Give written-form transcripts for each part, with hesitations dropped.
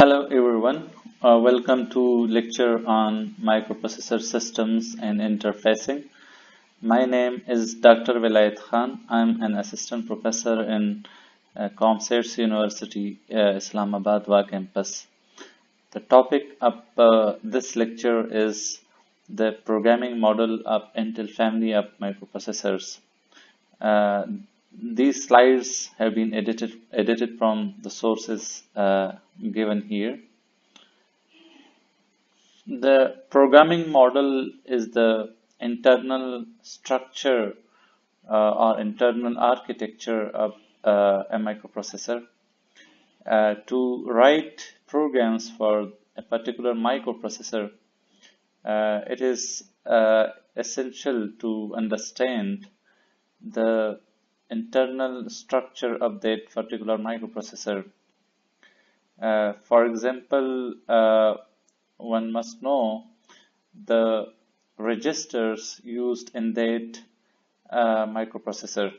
Hello everyone, welcome to lecture on microprocessor systems and interfacing. My name is Dr. Velayat Khan. I'm an assistant professor in Comsets University, Islamabad WA campus. The topic of this lecture is the programming model of Intel family of microprocessors. These slides have been edited from the sources given here. The programming model is the internal structure or internal architecture of a microprocessor. To write programs for a particular microprocessor, it is essential to understand the internal structure of that particular microprocessor. For example, one must know the registers used in that microprocessor.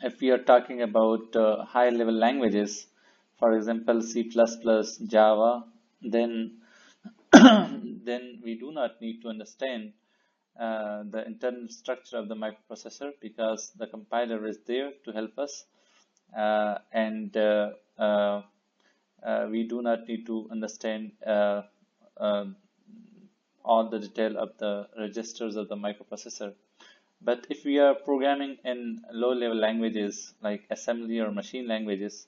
If we are talking about high level languages, for example C++, Java, then then we do not need to understand the internal structure of the microprocessor because the compiler is there to help us, and we do not need to understand all the detail of the registers of the microprocessor. But if we are programming in low-level languages like assembly or machine languages,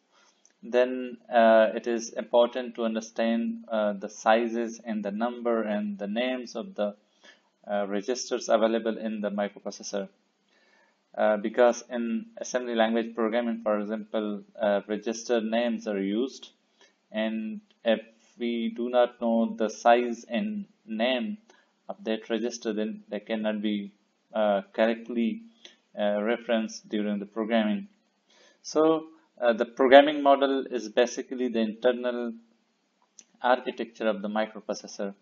then it is important to understand the sizes and the number and the names of the registers available in the microprocessor. Because in assembly language programming, for example, register names are used, and if we do not know the size and name of that register, then they cannot be correctly referenced during the programming. So the programming model is basically the internal architecture of the microprocessor.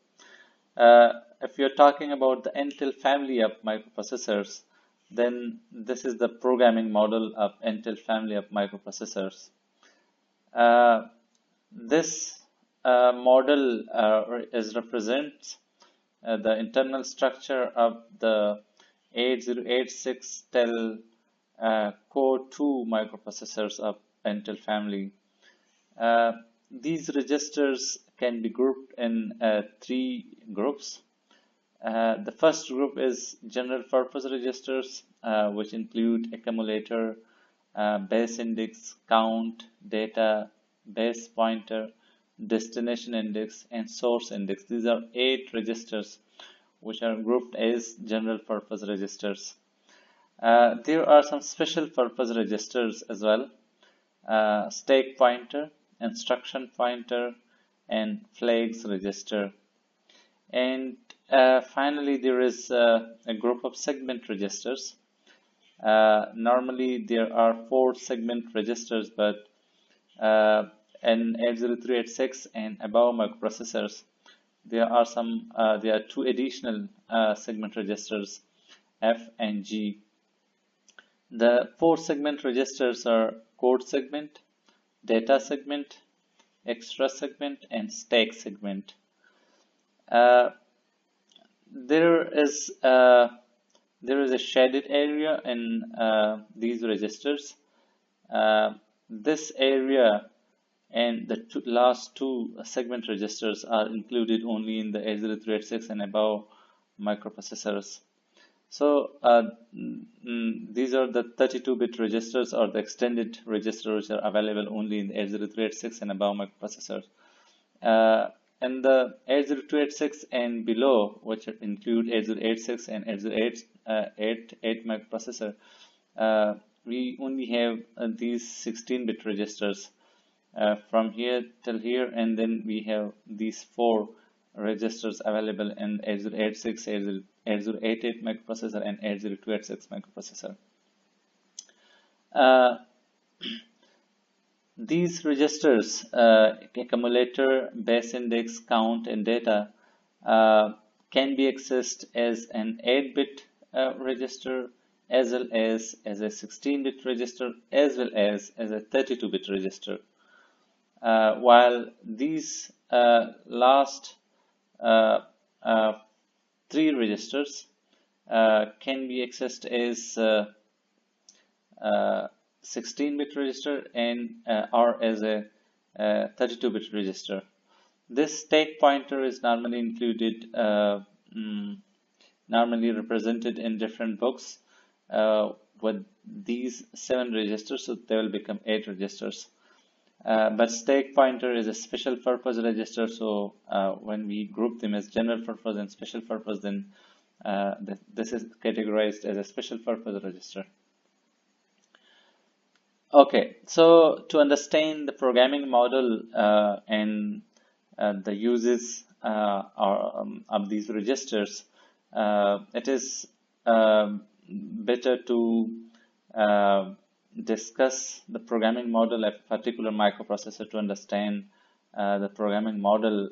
If you're talking about the Intel family of microprocessors, then this is the programming model of Intel family of microprocessors. This model represents the internal structure of the 8086 Tel Core 2 microprocessors of Intel family. These registers can be grouped in three groups. The first group is general purpose registers, which include accumulator, base index, count, data, base pointer, destination index, and source index. These are 8 registers which are grouped as general purpose registers. There are some special purpose registers as well: stack pointer, instruction pointer, and flags register. And finally, there is a group of segment registers. Normally, there are 4 segment registers, but in 80386 and above microprocessors, there are 2 additional segment registers, F and G. The 4 segment registers are code segment, data segment, extra segment, and stack segment. There is a shaded area in these registers. This area and the last 2 segment registers are included only in the 80386 and above microprocessors. So these are the 32-bit registers or the extended registers which are available only in the 80386 and above microprocessors. And the 80286 and below, which include 8086 and 8088 microprocessor, we only have these 16-bit registers from here till here, and then we have these 4 registers available in 8086, 8088 microprocessor, and 80286 microprocessor. These registers, accumulator, base index, count, and data, can be accessed as an 8-bit register, as well as a 16-bit register, as well as a 32-bit register. while these last uh, uh, three registers can be accessed as 16-bit register and or as a 32-bit register. This stack pointer is normally included, normally represented in different books with these 7 registers, so they will become 8 registers. But stack pointer is a special purpose register, so when we group them as general purpose and special purpose, then this is categorized as a special purpose register. Okay, so to understand the programming model and the uses of these registers, it is better to discuss the programming model of a particular microprocessor to understand the programming model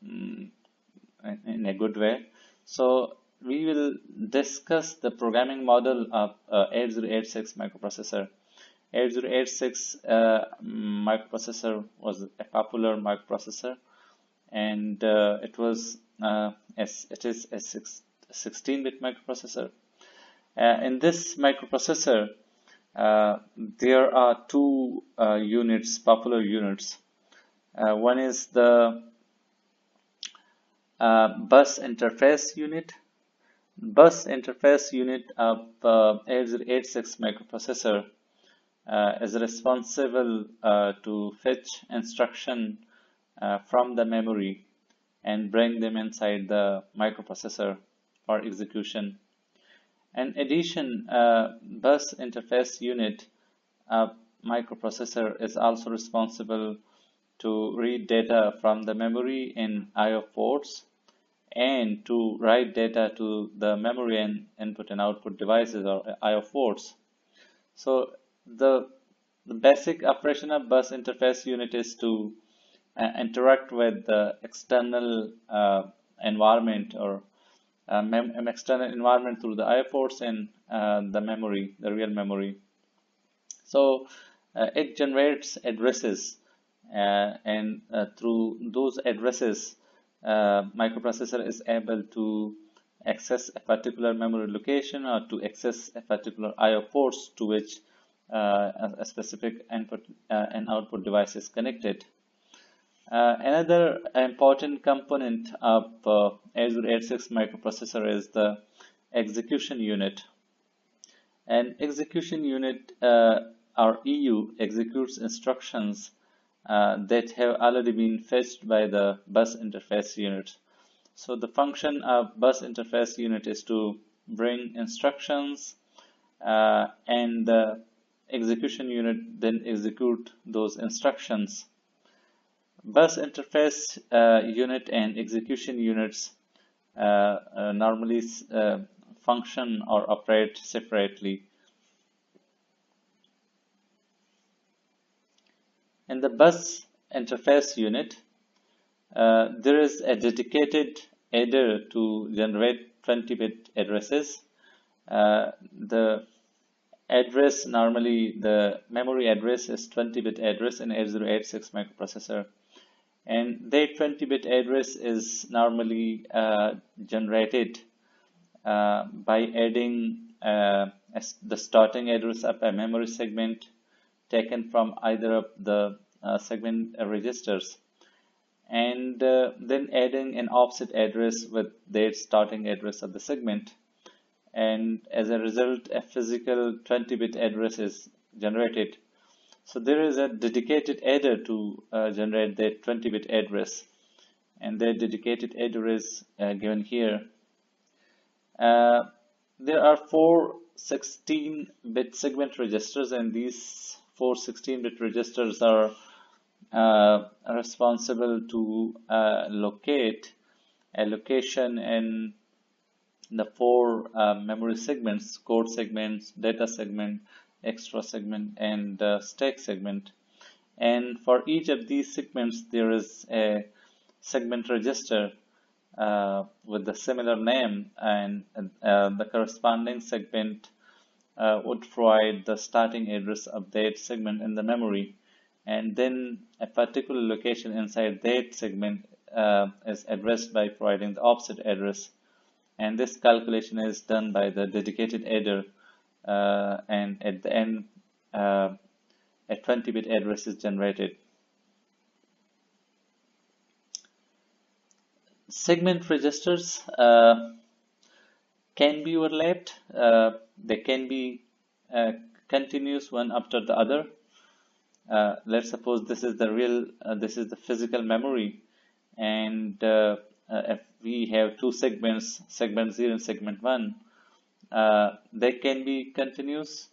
in a good way. So we will discuss the programming model of 8086 microprocessor. 8086 microprocessor was a popular microprocessor, and it is a 16-bit microprocessor. In this microprocessor, there are two popular units. One is the bus interface unit. Bus interface unit of 8086 microprocessor is responsible to fetch instruction from the memory and bring them inside the microprocessor for execution. In addition, bus interface unit of microprocessor is also responsible to read data from the memory in I/O ports and to write data to the memory and input and output devices or I/O ports. So the basic operation of bus interface unit is to interact with the external environment or external environment through the I/O ports and the memory, the real memory. So it generates addresses, and through those addresses, microprocessor is able to access a particular memory location or to access a particular I/O ports to which a specific input and output device is connected. Another important component of 8086 microprocessor is the execution unit. An execution unit or EU executes instructions that have already been fetched by the bus interface unit. So the function of bus interface unit is to bring instructions and the execution unit then execute those instructions. Bus interface unit and execution units normally function or operate separately. In the bus interface unit, there is a dedicated adder to generate 20-bit addresses. The address, normally the memory address is 20-bit address in 8086 microprocessor. And that 20-bit address is normally generated by adding the starting address of a memory segment taken from either of the segment registers, and then adding an offset address with that starting address of the segment. And as a result, a physical 20-bit address is generated. So there is a dedicated adder to generate that 20-bit address, and that dedicated adder is given here. There are 4 16-bit segment registers, and these 4 16-bit registers are responsible to locate a location in the 4 memory segments: code segments, data segment, extra segment, and stack segment. And for each of these segments, there is a segment register with the similar name, and the corresponding segment would provide the starting address of that segment in the memory. and then a particular location inside that segment is addressed by providing the offset address, and this calculation is done by the dedicated adder, and at the end a 20-bit address is generated. Segment registers can be overlapped. They can be continuous one after the other. Let's suppose this is the physical memory, and if we have two segments, segment 0 and segment 1, they can be continuous.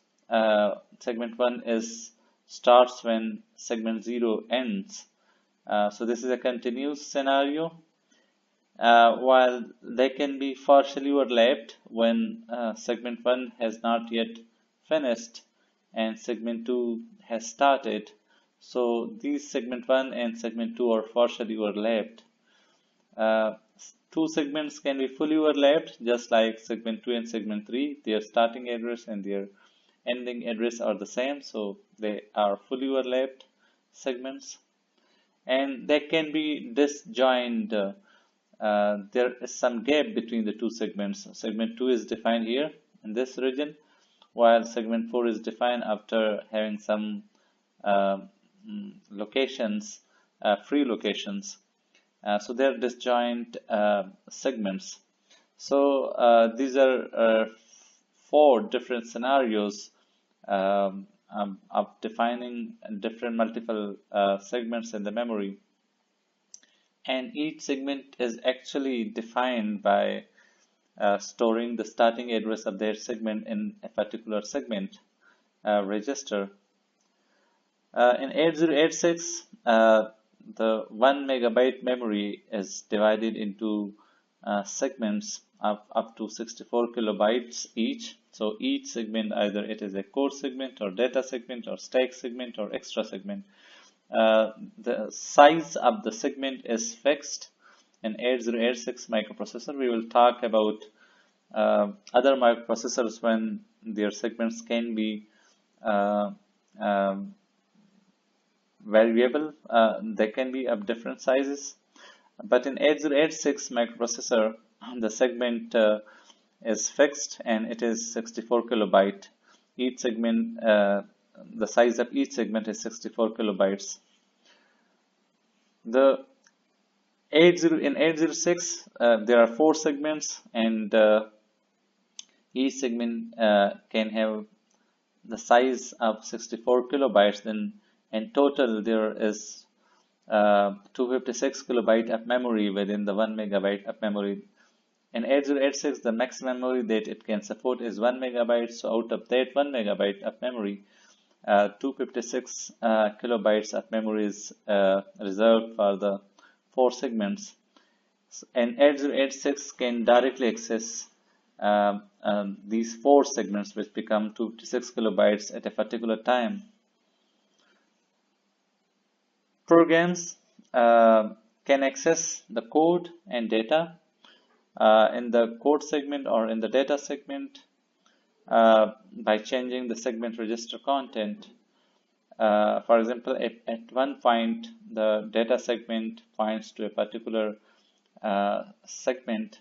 Segment 1 starts when segment 0 ends. So this is a continuous scenario, while they can be partially overlapped when segment 1 has not yet finished and segment 2 has started. So these segment 1 and segment 2 are partially overlapped. Two segments can be fully overlapped, just like segment 2 and segment 3. Their starting address and their ending address are the same, so they are fully overlapped segments. And they can be disjoint. There is some gap between the two segments. Segment 2 is defined here in this region, while segment 4 is defined after having some locations, free locations. So they are disjoint segments. So these are 4 different scenarios of defining different multiple segments in the memory. And each segment is actually defined by storing the starting address of their segment in a particular segment register. In 8086, the 1 megabyte memory is divided into segments of up to 64 kilobytes each. So each segment, either it is a core segment or data segment or stack segment or extra segment, the size of the segment is fixed. In 8086 microprocessor, we will talk about other microprocessors when their segments can be variable. They can be of different sizes, but in 8086 microprocessor, the segment is fixed and it is 64 kilobyte. Each segment, the size of each segment is 64 kilobytes. In 8086, there are 4 segments, and each segment can have the size of 64 kilobytes. Then in total, there is 256 kilobyte of memory within the 1 megabyte of memory. In 8086, the maximum memory that it can support is 1 megabyte. So out of that 1 megabyte of memory, 256 kilobytes of memory is reserved for the 4 segments. And 8086 can directly access these 4 segments, which become 256 kilobytes at a particular time. Programs can access the code and data in the code segment or in the data segment by changing the segment register content. For example, at one point, the data segment points to a particular segment.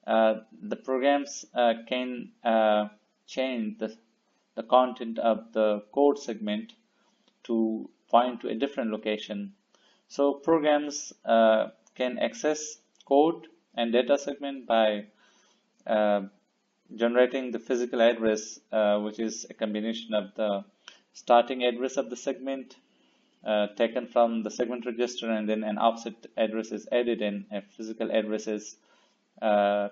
The programs can change the content of the code segment to point to a different location. So programs can access code and data segment by generating the physical address, which is a combination of the starting address of the segment taken from the segment register, and then an offset address is added and a physical address is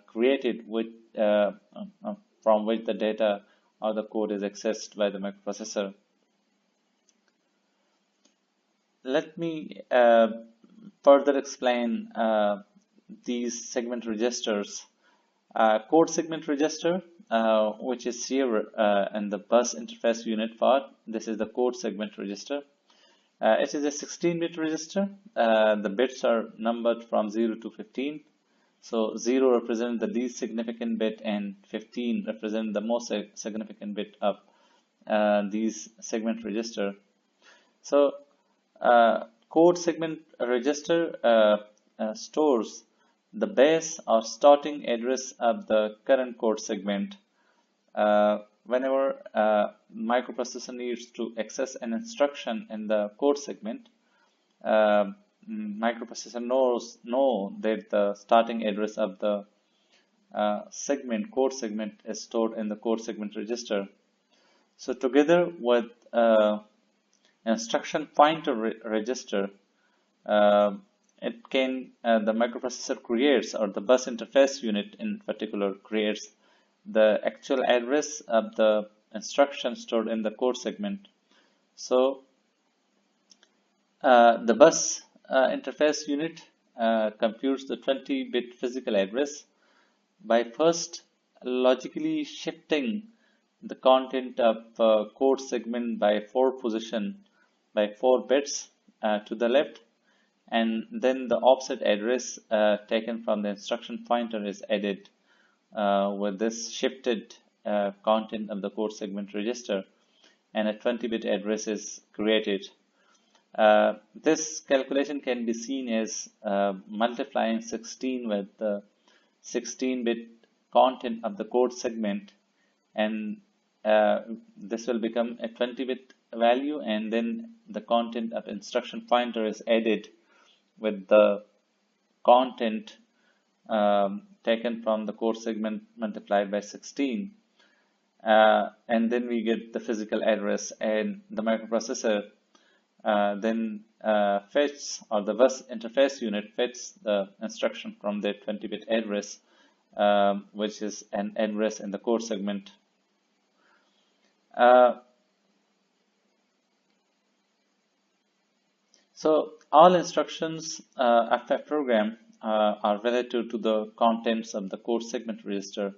created with, from which the data or the code is accessed by the microprocessor. Let me further explain these segment registers. Code segment register, which is here in the bus interface unit part. This is the code segment register. It is a 16-bit register. The bits are numbered from 0 to 15. So 0 represents the least significant bit and 15 represents the most significant bit of these segment register. So Code segment register stores the base or starting address of the current code segment. Whenever microprocessor needs to access an instruction in the code segment, microprocessor know that the starting address of the code segment is stored in the code segment register. So together with instruction pointer register, the microprocessor creates, or the bus interface unit in particular creates, the actual address of the instruction stored in the code segment. So the bus interface unit computes the 20-bit physical address by first logically shifting the content of code segment by 4 bits to the left, and then the offset address taken from the instruction pointer is added with this shifted content of the code segment register, and a 20-bit address is created. This calculation can be seen as multiplying 16 with the 16-bit content of the code segment, and this will become a 20-bit value, and then the content of instruction pointer is added with the content taken from the code segment multiplied by 16, and then we get the physical address, and the microprocessor then fetches, or the bus interface unit fetches the instruction from the 20-bit address, which is an address in the code segment. So all instructions of a program are relative to the contents of the code segment register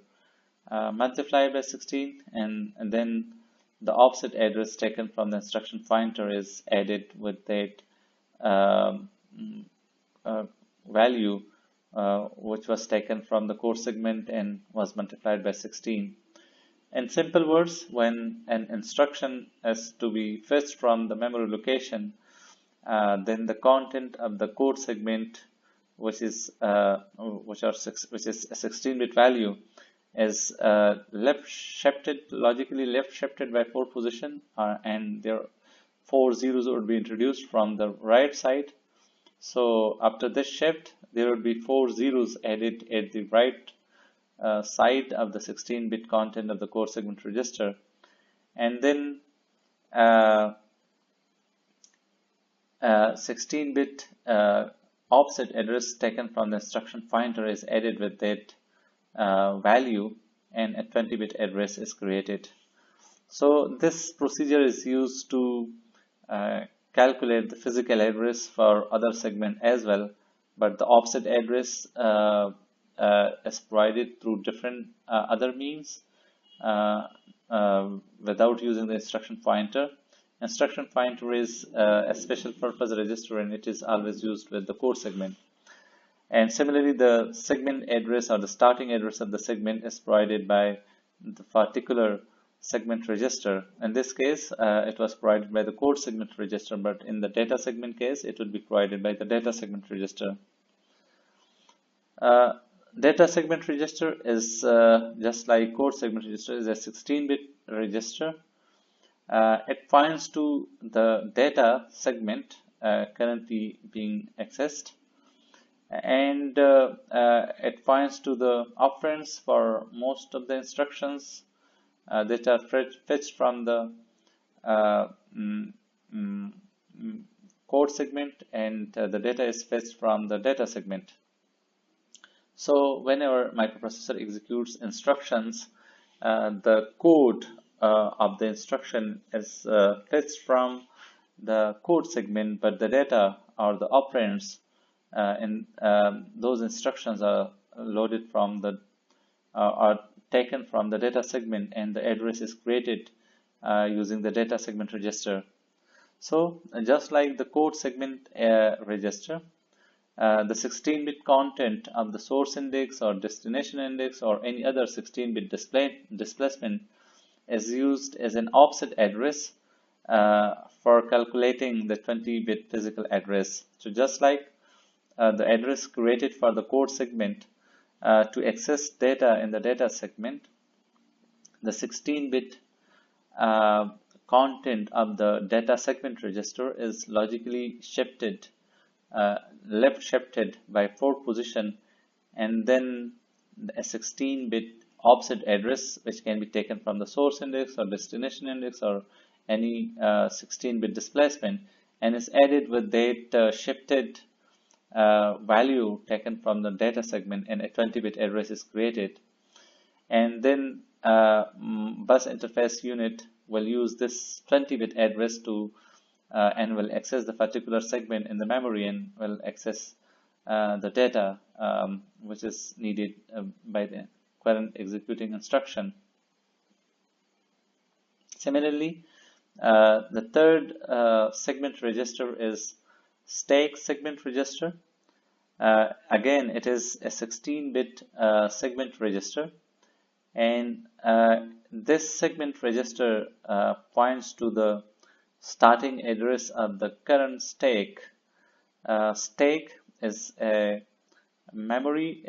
multiplied by 16, and then the offset address taken from the instruction pointer is added with that value which was taken from the code segment and was multiplied by 16. In simple words, when an instruction is to be fetched from the memory location, then the content of the code segment, which is a 16-bit value, is logically left shifted by 4 position, and there 4 zeros would be introduced from the right side. So after this shift, there would be 4 zeros added at the right side of the 16-bit content of the code segment register, and then 16-bit offset address taken from the instruction pointer is added with that value, and a 20-bit address is created. So this procedure is used to calculate the physical address for other segment as well, but the offset address is provided through different other means without using the instruction pointer. Instruction pointer is a special purpose register, and it is always used with the code segment. And similarly, the segment address, or the starting address of the segment, is provided by the particular segment register. In this case, it was provided by the code segment register, but in the data segment case, it would be provided by the data segment register. Data segment register is just like code segment register, is a 16-bit register. It points to the data segment currently being accessed, and it points to the operands for most of the instructions that are fetched from the code segment, and the data is fetched from the data segment. So whenever microprocessor executes instructions, the code of the instruction is fetched from the code segment, but the data, or the operands in those instructions, are loaded from the are taken from the data segment, and the address is created using the data segment register. So just like the code segment register, the 16-bit content of the source index or destination index or any other 16-bit displacement is used as an offset address for calculating the 20-bit physical address. So just like the address created for the code segment to access data in the data segment, the 16-bit content of the data segment register is logically shifted, left shifted by 4 position, and then a 16-bit offset address, which can be taken from the source index or destination index or any 16-bit displacement, and is added with that shifted value taken from the data segment, and a 20-bit address is created. And then bus interface unit will use this 20-bit address to and will access the particular segment in the memory and will access the data which is needed by the current executing instruction. Similarly, the third segment register is stake segment register. Again, it is a 16-bit segment register, and this segment register points to the starting address of the current stake. Stake is a memory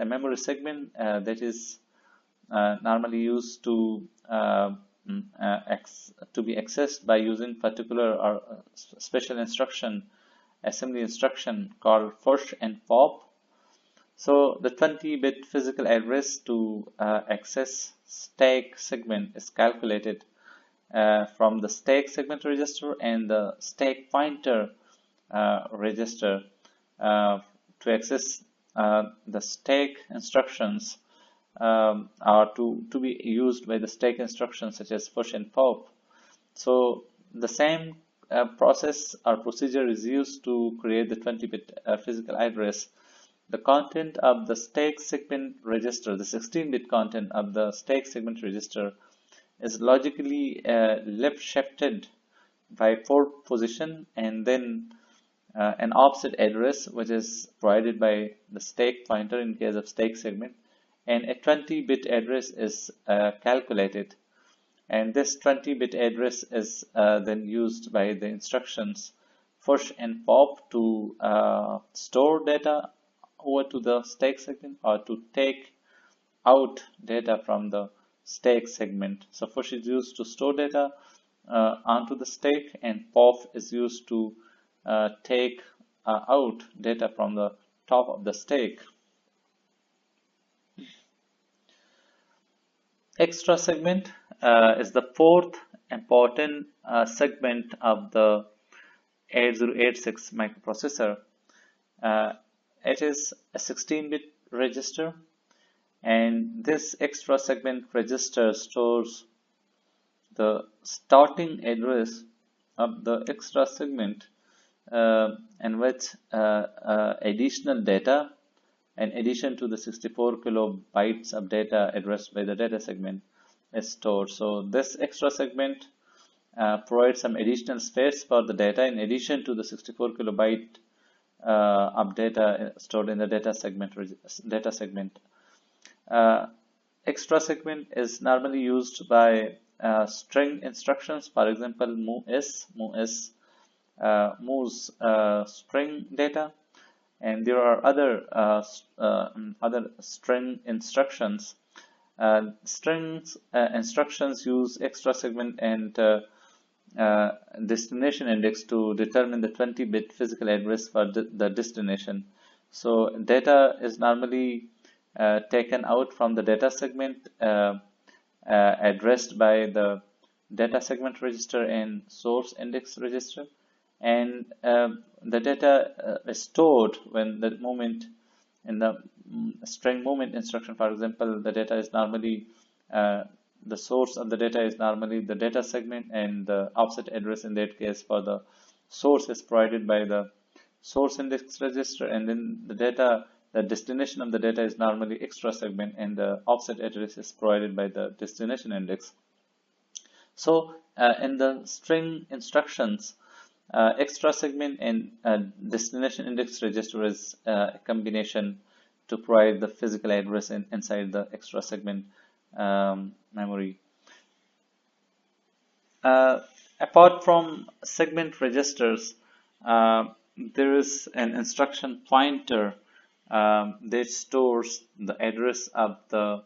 memory segment that is normally used to be accessed by using particular or special instruction, assembly instruction called push and pop. So the 20-bit physical address to access stake segment is calculated from the stake segment register and the stake pointer register. To access the stake instructions are to be used by the stake instructions such as push and pop. So the same process or procedure is used to create the 20-bit physical address. The content of the stake segment register, the 16-bit content of the stake segment register, is logically left shifted by 4 position, and then an offset address which is provided by the stake pointer in case of stake segment, and a 20-bit address is calculated, and this 20-bit address is then used by the instructions push and pop to store data over to the stake segment or to take out data from the stake segment. So push is used to store data onto the stake, and pop is used to take out data from the top of the stake. Extra segment is the fourth important segment of the 8086 microprocessor. It is a 16-bit register, and this extra segment register stores the starting address of the extra segment in which additional data, in addition to the 64 kilobytes of data addressed by the data segment, is stored. So this extra segment provides some additional space for the data in addition to the 64 kilobyte of data stored in the data segment. Extra segment is normally used by string instructions. For example, moves string data, and there are other string instructions. Strings instructions use extra segment and destination index to determine the 20-bit physical address for the destination. So data is normally taken out from the data segment addressed by the data segment register and source index register, and the data is stored when the moment in the string movement instruction. For example, the data is normally the source of the data is normally the data segment, and the offset address in that case for the source is provided by the source index register, and then the destination of the data is normally extra segment, and the offset address is provided by the destination index. So in the string instructions, extra segment and destination index register is a combination to provide the physical address inside the extra segment memory. Uh, Apart from segment registers, uh, there is an instruction pointer that stores the address of the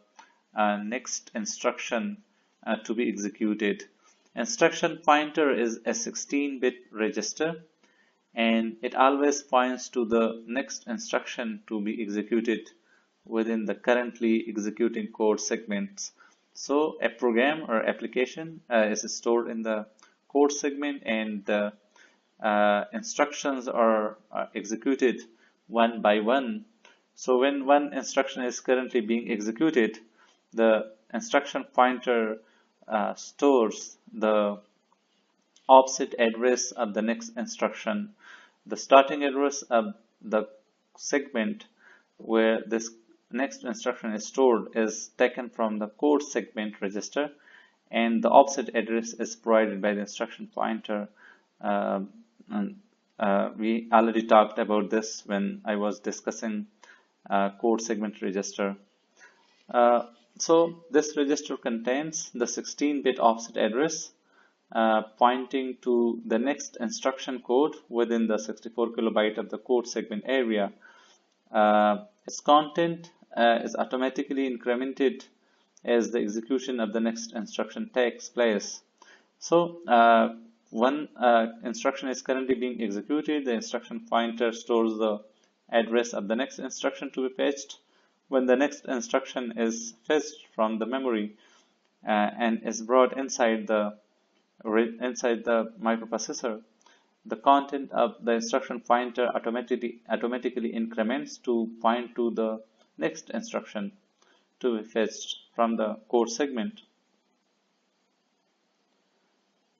next instruction to be executed. Instruction pointer is a 16-bit register, and it always points to the next instruction to be executed within the currently executing code segments. So a program or application is stored in the code segment, and the instructions are executed one by one. So when one instruction is currently being executed, the instruction pointer stores the offset address of the next instruction. The starting address of the segment where this next instruction is stored is taken from the code segment register, and the offset address is provided by the instruction pointer. We already talked about this when I was discussing code segment register. So this register contains the 16-bit offset address pointing to the next instruction code within the 64 kilobyte of the code segment area. Its content is automatically incremented as the execution of the next instruction takes place. So one instruction is currently being executed, the instruction pointer stores the address of the next instruction to be fetched. When the next instruction is fetched from the memory and is brought inside the microprocessor, the content of the instruction pointer automatically increments to point to the next instruction to be fetched from the code segment.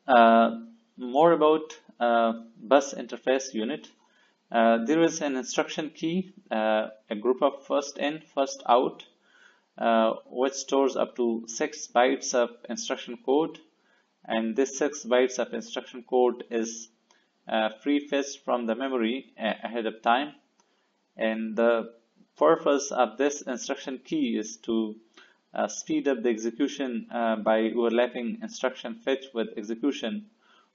More about bus interface unit. There is an instruction key, a group of first in, first out, which stores up to 6 bytes of instruction code, and this 6 bytes of instruction code is pre-fetched from the memory ahead of time. And the purpose of this instruction key is to speed up the execution by overlapping instruction fetch with execution.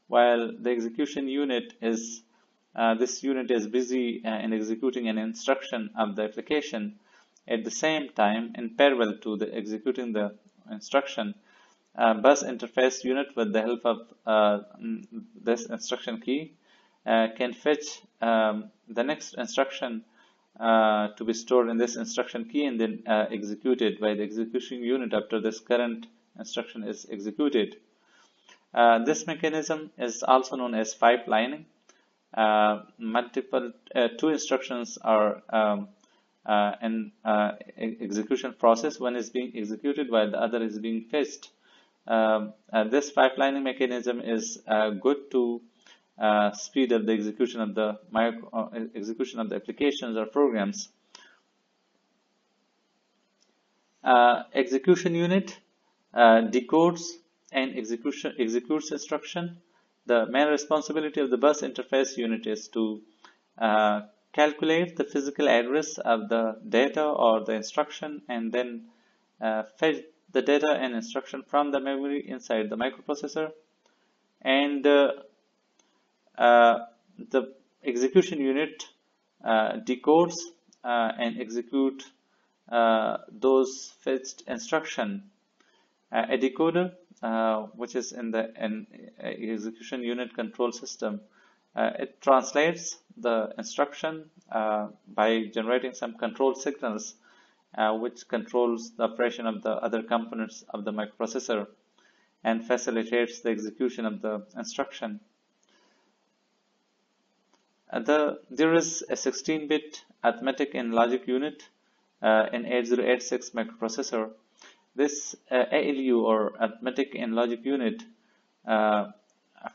While the execution unit is this unit is busy in executing an instruction of the application, at the same time, in parallel to the executing the instruction, bus interface unit, with the help of this instruction key, can fetch the next instruction to be stored in this instruction key and then executed by the execution unit after this current instruction is executed. This mechanism is also known as pipelining. Two instructions are in execution process. One is being executed while the other is being fetched. This pipelining mechanism is good to speed up the execution of the applications or programs. Execution unit decodes and executes instruction. The main responsibility of the bus interface unit is to calculate the physical address of the data or the instruction, and then fetch the data and instruction from the memory inside the microprocessor. And the execution unit decodes and execute those fetched instruction. A decoder, which is in the execution unit control system, it translates the instruction by generating some control signals, which controls the operation of the other components of the microprocessor and facilitates the execution of the instruction. There is a 16-bit arithmetic and logic unit in 8086 microprocessor. This ALU, or arithmetic and logic unit,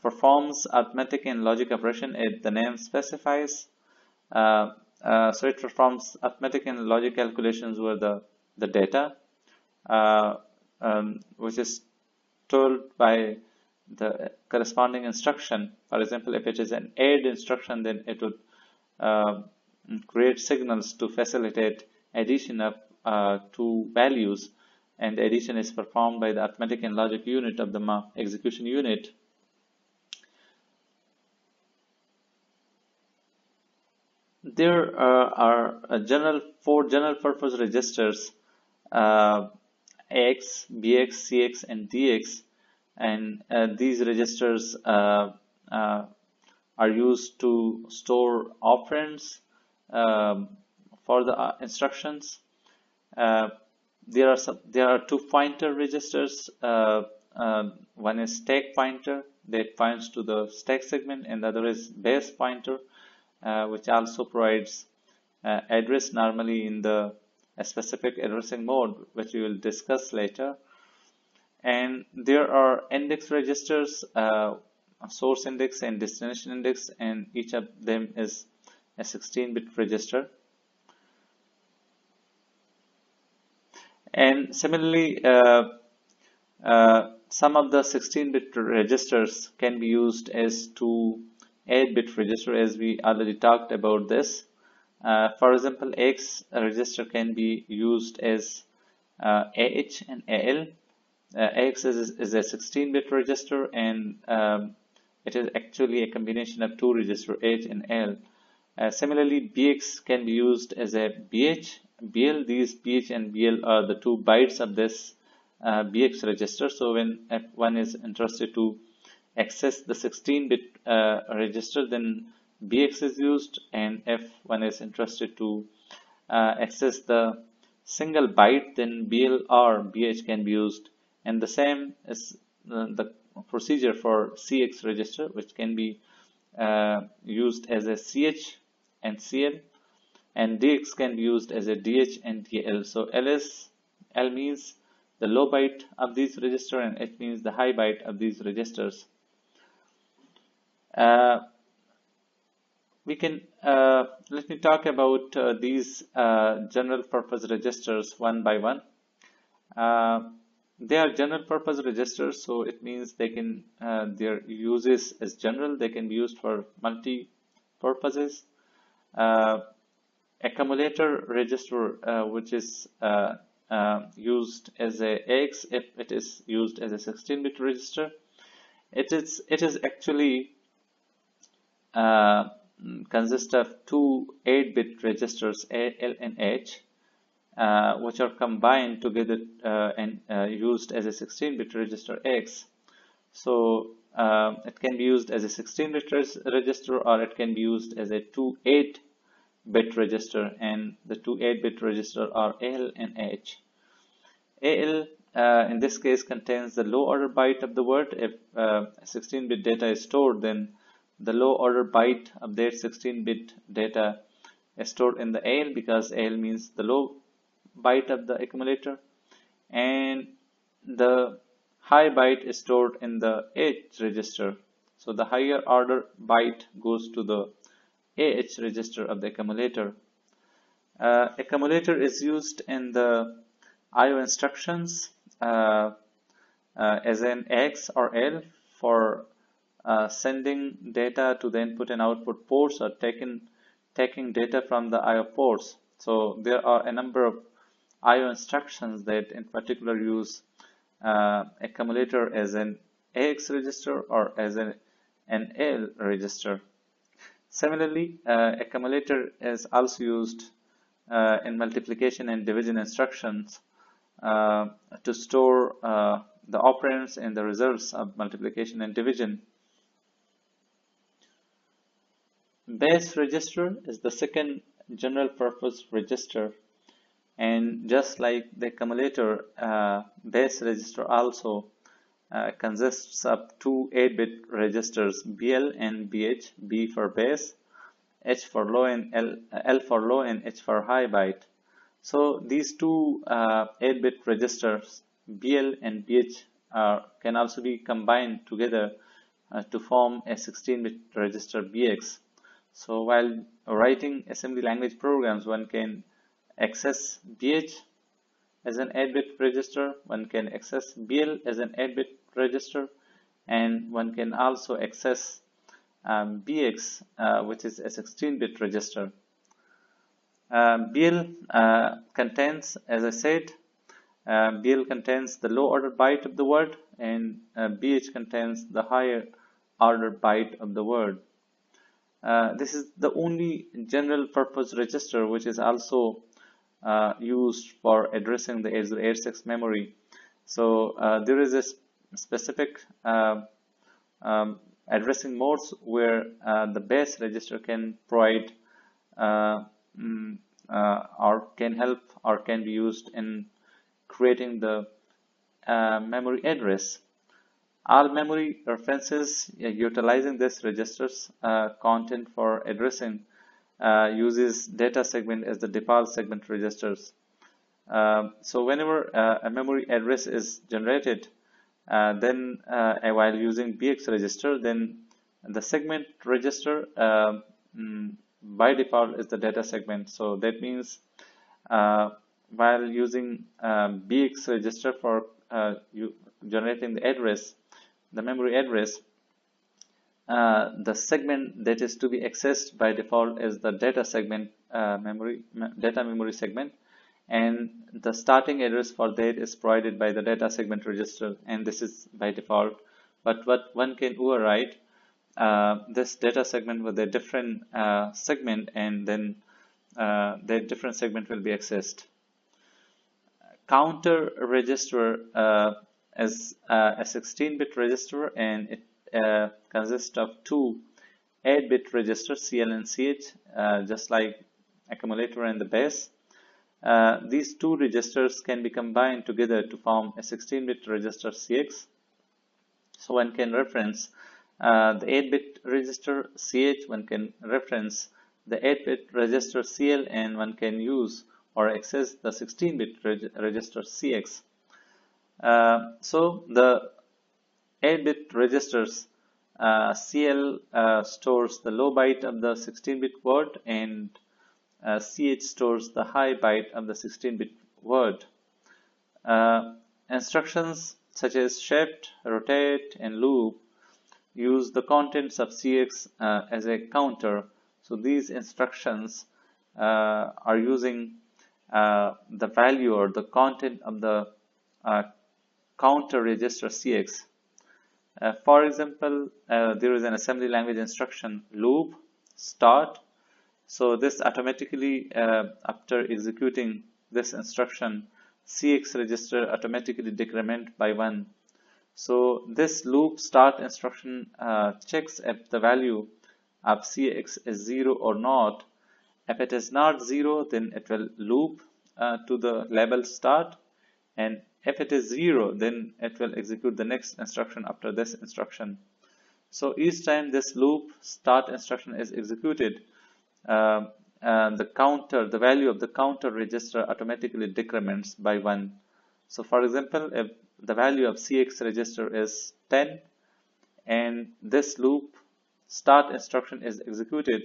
performs arithmetic and logic operation as the name specifies. So it performs arithmetic and logic calculations where the data, which is told by the corresponding instruction. For example, if it is an add instruction, then it would create signals to facilitate addition of two values, and the addition is performed by the arithmetic and logic unit of the execution unit. There are four general purpose registers, uh, AX, BX, CX, and DX, and these registers uh, are used to store operands um, for the instructions. Uh, there are two pointer registers. One is stack pointer that points to the stack segment, and the other is base pointer, which also provides address normally in the specific addressing mode, which we will discuss later. And there are index registers, source index and destination index, and each of them is a 16-bit register. And similarly, some of the 16-bit registers can be used as 8-bit register, as we already talked about this. For example, X register can be used as AH and AL. AX is a 16-bit register, and it is actually a combination of two registers, H and L. Similarly, BX can be used as a BH, BL. These BH and BL are the 2 bytes of this BX register. So when one is interested to access the 16-bit register, then BX is used, and if one is interested to access the single byte, then BL or BH can be used. And the same is the procedure for CX register, which can be used as a CH and CL, and DX can be used as a DH and DL. So L means the low byte of these registers, and H means the high byte of these registers. Let me talk about these general purpose registers one by one. They are general purpose registers, so it means they can their uses is general. They can be used for multi purposes. Accumulator register, which is used as a AX, if it is used as a 16-bit register. It is actually consists of two 8-bit registers, A, L, and H, which are combined together and used as a 16-bit register X. So it can be used as a 16-bit register, or it can be used as a 8-bit register, and the 8-bit register are AL and H. AL in this case contains the low order byte of the word. If 16-bit data is stored, then the low order byte of that 16-bit data is stored in the AL, because AL means the low byte of the accumulator, and the high byte is stored in the H register. So the higher order byte goes to the AH register of the accumulator. Accumulator is used in the IO instructions as an X or L for sending data to the input and output ports, or taking data from the IO ports. So there are a number of IO instructions that in particular use accumulator as an AX register or as an L register. Similarly, accumulator is also used in multiplication and division instructions to store the operands and the results of multiplication and division. Base register is the second general purpose register, and just like the accumulator, base register also consists of two 8-bit registers, BL and BH, B for base, H for low, and L for low, and H for high byte. So these two 8-bit registers, BL and BH, can also be combined together to form a 16-bit register BX. So while writing assembly language programs, one can access BH as an 8-bit register, one can access BL as an 8-bit register, and one can also access BX, which is a 16-bit register. BL contains, as I said, BL contains the low order byte of the word, and BH contains the higher order byte of the word. This is the only general purpose register which is also used for addressing the 8086 memory. So there is a specific addressing modes where the base register can provide or can help or can be used in creating the memory address. All memory references utilizing this register's content for addressing uses data segment as the default segment registers. So whenever a memory address is generated, then while using BX register, then the segment register by default is the data segment. So that means while using BX register for generating the address, the memory address, the segment that is to be accessed by default is the data segment data memory segment, and the starting address for that is provided by the data segment register, and this is by default. But what one can override this data segment with a different segment, and then that different segment will be accessed. Counter register is a 16-bit register, and it consists of two 8-bit registers, CL and CH, just like accumulator and the base. These two registers can be combined together to form a 16-bit register CX. So one can reference the 8-bit register CH, one can reference the 8-bit register CL, and one can use or access the 16-bit register CX. So the 8-bit registers CL stores the low byte of the 16-bit word, and CH stores the high byte of the 16-bit word. Instructions such as shift, rotate, and loop use the contents of CX as a counter. So these instructions are using the value or the content of the counter register CX. For example, there is an assembly language instruction loop start. So this automatically, after executing this instruction, CX register automatically decrement by 1. So this loop start instruction checks if the value of CX is 0 or not. If it is not 0, then it will loop to the label start, and if it is 0, then it will execute the next instruction after this instruction. So each time this loop start instruction is executed, the value of the counter register automatically decrements by 1. So for example, if the value of CX register is 10 and this loop start instruction is executed,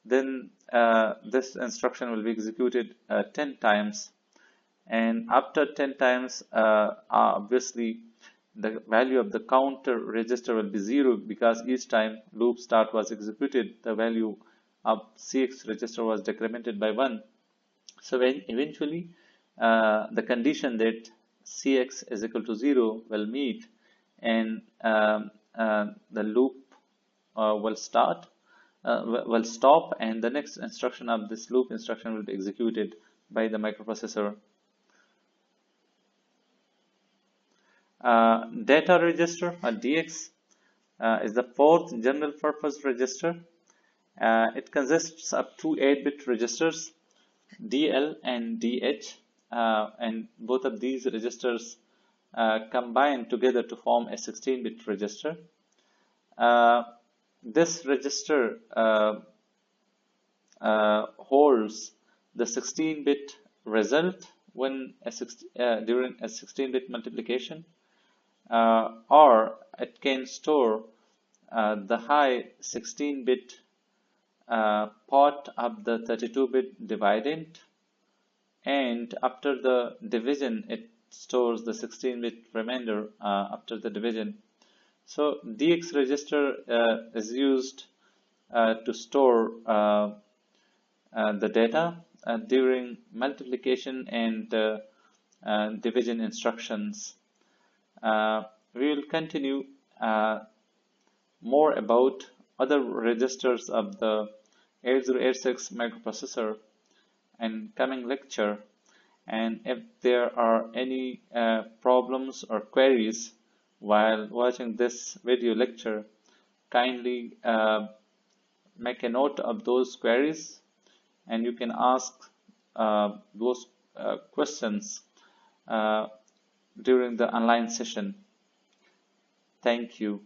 then this instruction will be executed 10 times, and after 10 times obviously the value of the counter register will be 0, because each time loop start was executed, the value of CX register was decremented by 1. So when eventually the condition that CX is equal to 0 will meet, and the loop will stop, and the next instruction of this loop instruction will be executed by the microprocessor. Data register, or DX, is the fourth general purpose register. It consists of two 8-bit registers, DL and DH, and both of these registers combine together to form a 16-bit register. This register holds the 16-bit result when during a 16-bit multiplication, or it can store the high 16-bit part of the 32-bit dividend, and after the division it stores the 16-bit remainder after the division. So DX register is used to store the data during multiplication and division instructions. We will continue more about other registers of the 8086 microprocessor in coming lecture. And if there are any problems or queries while watching this video lecture, kindly make a note of those queries, and you can ask those questions during the online session. Thank you.